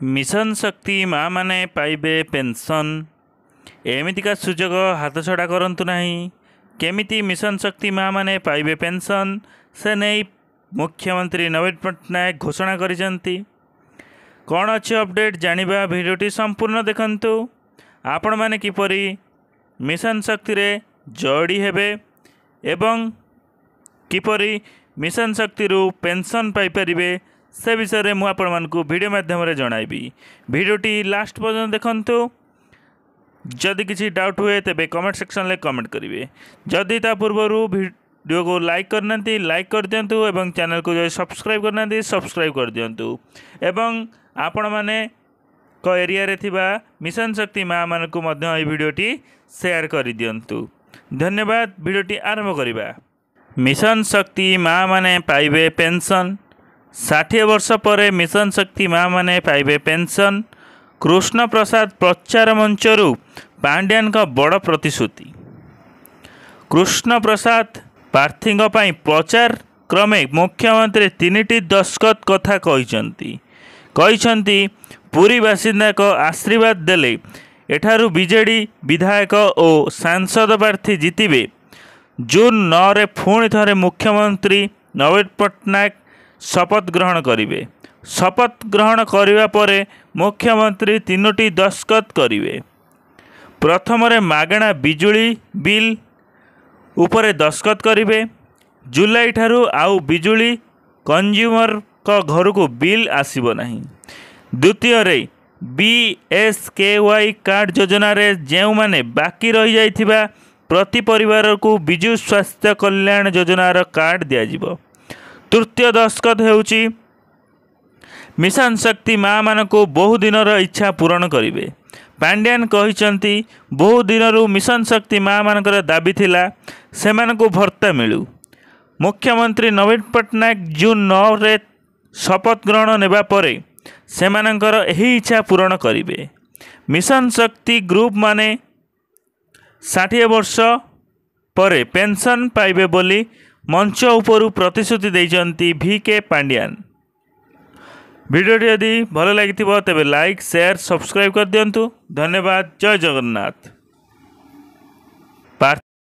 Mission शक्ति माँ माने पाइबे पेंशन एमितिका सुजोग हाथ छड़ा करंतु नहीं। केमिति मिशन शक्ति माँ माने पाइबे पेंशन से नहीं मुख्यमंत्री नवीन पट्टनायक घोषणा करिसेंती। कौन अच्छे अपडेट जानिबा भिडियोटी संपूर्ण देखंतु। आपण माने किपरि मिशन शक्ति रे जोड़ी हेबे एवं किपरि मिशन शक्ति रु पेंशन पाई परिबे से विषय में मुझे आपको वीडियो माध्यम जनइबी। भिडियोटी लास्ट पर्यंत देखंतु। जदि किसी डाउट हुए तेबे कमेंट सेक्शन में कमेंट करेंगे। जदि ता पूर्व वीडियो को लाइक करना लाइक कर दिंतु एवं चैनल को जो सब्सक्राइब करना सब्सक्राइब कर दिंतु एवं आपण माने को एरिया रे थिबा मिशन शक्ति माँ मान को मध्य ए भिडियोटी शेयर कर दिंतु। धन्यवाद। भिडियोटी आरंभ करवा। मिशन शक्ति माँ माने पाइबे पेंशन 60 वर्ष पर मिशन शक्ति माँ माने पाइबे पेंशन। कृष्ण प्रसाद प्रचार मंचरू पांड्यान का बड़ प्रतिश्रुति। कृष्ण प्रसाद प्रार्थी प्रचार क्रमे मुख्यमंत्री 3टी दस्खत कथा कहते पुरी बासिंदा को आशीर्वाद देले एठारू बीजेडी विधायक और सांसद प्रार्थी जीतिबे। जून 9 रे पुणी थरे मुख्यमंत्री नवीन पट्टनायक शपथ ग्रहण करेंगे। शपथ ग्रहण करने पर मुख्यमंत्री 3टी दस्खत करेंगे। प्रथम मागणा बिजुली बिल उपरे दस्खत करेंगे। जुलाई ठारू आउ बिजुली कंज्यूमर को घर को बिल आसीबो नहीं। द्वितीय BSKY कार्ड योजना रे जेउ माने बाकी रही जाइथिबा प्रति परिवार को विजु स्वास्थ्य कल्याण योजनार कार्ड दिया। तृतीय दस्खत हेउची मिशन शक्ति माँ मान को बहु दिनर इच्छा पूरण करेंगे। पांड्यान कहते बहु दिनरू मिशन शक्ति माँ मानकर दाबी थिला सेमान को भर्ता मिलू। मुख्यमंत्री नवीन पट्टनायक जून 9 रे शपथ ग्रहण नेबा परे सेमानकर एही इच्छा पूरण करेंगे। मिशन शक्ति ग्रुप माने 60 वर्ष पर पेंशन पाइबे बोली मंच उपरू प्रतिश्रुति देइचंती VK पांड्यान। भिडियोटी यदि भल लगी तेबे लाइक शेयर सब्सक्राइब कर दिंतु। धन्यवाद। जय जगन्नाथ।